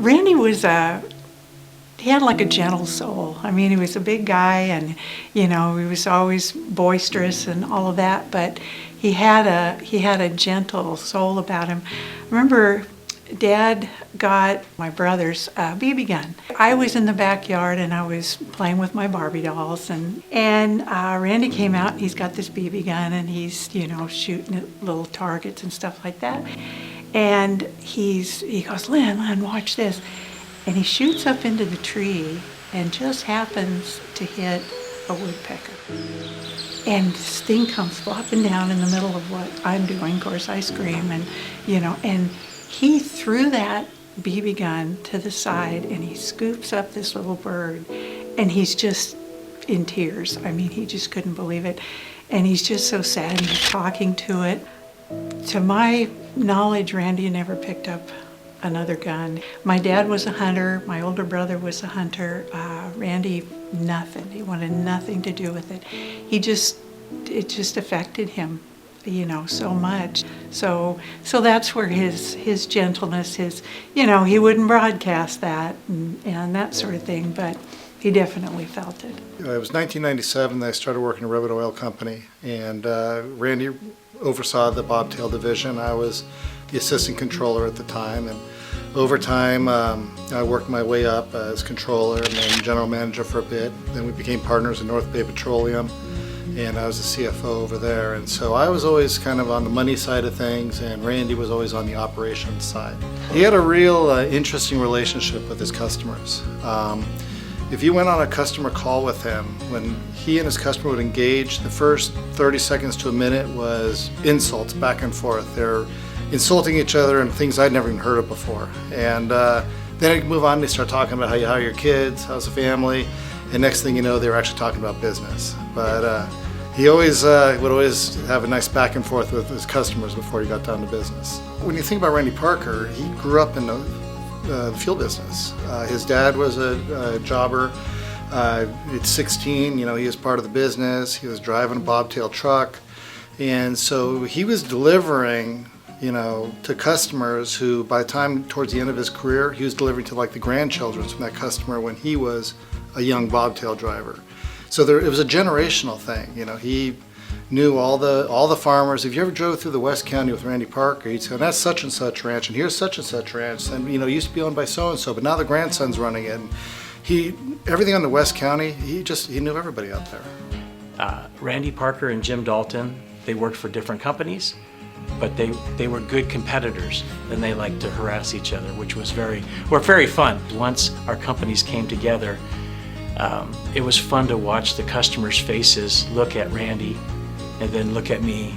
Randy he had like a gentle soul. I mean, he was a big guy, and he was always boisterous and all of that, but he had a gentle soul about him. I remember Dad got my brother's BB gun. I was in the backyard and I was playing with my Barbie dolls, and Randy came out and he's got this BB gun and he's shooting at little targets and stuff like that. And he goes, Lynn, watch this. And he shoots up into the tree and just happens to hit a woodpecker. And this thing comes flopping down in the middle of what I'm doing. Of course, I scream, and he threw that BB gun to the side and he scoops up this little bird, and he's just in tears. I mean, he just couldn't believe it. And he's just so sad, and he's talking to it. To my knowledge, Randy never picked up another gun. My dad was a hunter, my older brother was a hunter. Randy, nothing. He wanted nothing to do with it. It just affected him, so much. So that's where his gentleness, he wouldn't broadcast that and that sort of thing, but he definitely felt it. It was 1997 that I started working at Rivet Oil Company, and Randy oversaw the bobtail division. I was the assistant controller at the time, and over time I worked my way up as controller and then general manager for a bit. Then we became partners in North Bay Petroleum, and I was the CFO over there. And so I was always kind of on the money side of things, and Randy was always on the operations side. He had a real interesting relationship with his customers. If you went on a customer call with him, when he and his customer would engage, the first 30 seconds to a minute was insults back and forth. They're insulting each other and things I'd never even heard of before. And then I'd move on, they start talking about how are your kids, how's the family, and next thing you know, they were actually talking about business. But he always would always have a nice back and forth with his customers before he got down to business. When you think about Randy Parker, he grew up in the fuel business. His dad was a jobber. At 16, he was part of the business. He was driving a bobtail truck. And so he was delivering, to customers who, by the time towards the end of his career, he was delivering to like the grandchildren from that customer when he was a young bobtail driver. So it was a generational thing. He knew all the farmers. If you ever drove through the West County with Randy Parker, he'd say, that's such and such ranch, and here's such and such ranch, and it used to be owned by so and so, but now the grandson's running it. And everything on the West County, he knew everybody out there. Randy Parker and Jim Dalton, they worked for different companies, but they were good competitors, and they liked to harass each other, which was very fun. Once our companies came together, it was fun to watch the customers' faces look at Randy and then look at me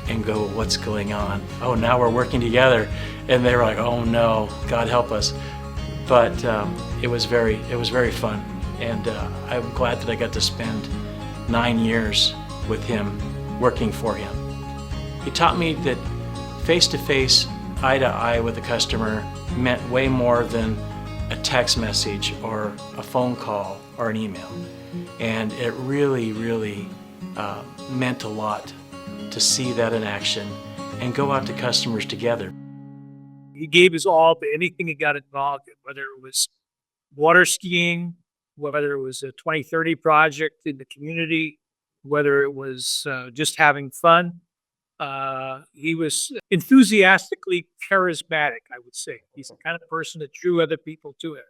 and go, what's going on? Oh, now we're working together. And they were like, oh no, God help us. But it was very fun. And I'm glad that I got to spend 9 years with him, working for him. He taught me that face-to-face, eye-to-eye with a customer meant way more than a text message or a phone call or an email. And it really, really meant a lot to see that in action and go out to customers together. He gave his all to anything he got involved in, whether it was water skiing, whether it was a 2030 project in the community, whether it was just having fun. He was enthusiastically charismatic, I would say. He's the kind of person that drew other people to him.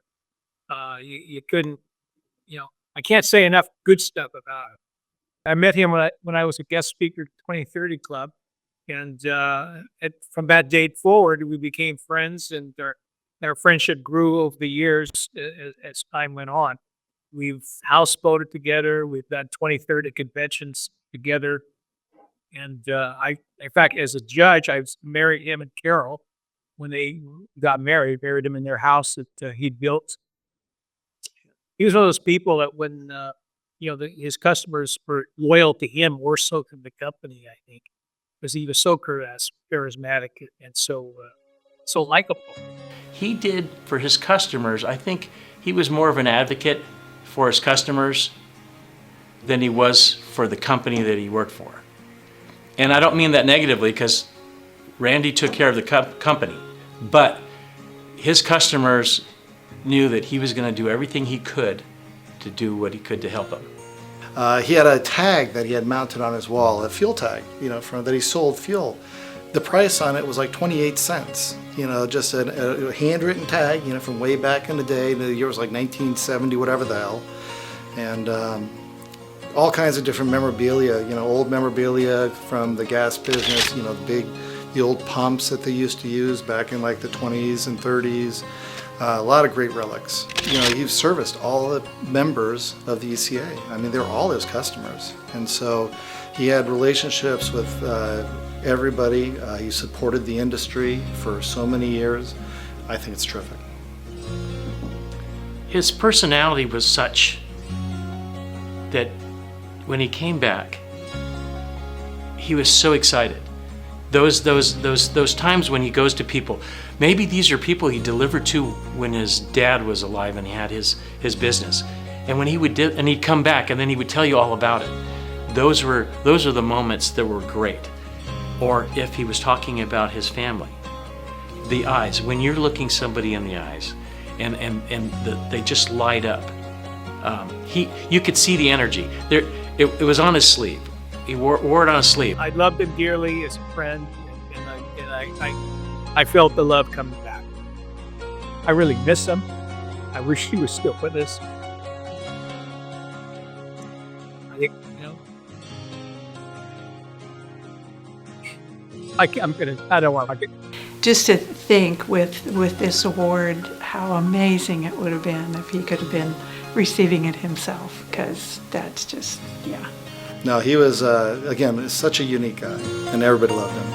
You couldn't, I can't say enough good stuff about him. I met him when I was a guest speaker at the 2030 Club. And from that date forward, we became friends, and our friendship grew over the years as time went on. We've houseboated together. We've done 2030 conventions together. And in fact, as a judge, I married him and Carol when they got married, buried him in their house that he'd built. He was one of those people that when, his customers were loyal to him more so than the company, I think, because he was so charismatic and so likable. He did for his customers, I think he was more of an advocate for his customers than he was for the company that he worked for. And I don't mean that negatively, because Randy took care of the company, but his customers knew that he was going to do everything he could to do what he could to help them. He had a tag that he had mounted on his wall, a fuel tag, from that he sold fuel. The price on it was like 28 cents, just a handwritten tag, from way back in the day. The year was like 1970, whatever the hell. And all kinds of different memorabilia, old memorabilia from the gas business, the old pumps that they used to use back in like the 20s and 30s. A lot of great relics. He serviced all the members of the ECA. I mean, they were all his customers. And so he had relationships with everybody. He supported the industry for so many years. I think it's terrific. His personality was such that when he came back, he was so excited. Those times when he goes to people, maybe these are people he delivered to when his dad was alive and he had his business, and when and he'd come back and then he would tell you all about it. Those are the moments that were great. Or if he was talking about his family, the eyes. When you're looking somebody in the eyes, they just light up. You could see the energy. It was on his sleeve. He wore it on his sleeve. I loved him dearly as a friend, and I felt the love coming back. I really miss him. I wish he was still with us. I think, I don't want to. Just to think with this award, how amazing it would have been if he could have been receiving it himself, because that's just, yeah. No, he was, again, such a unique guy, and everybody loved him.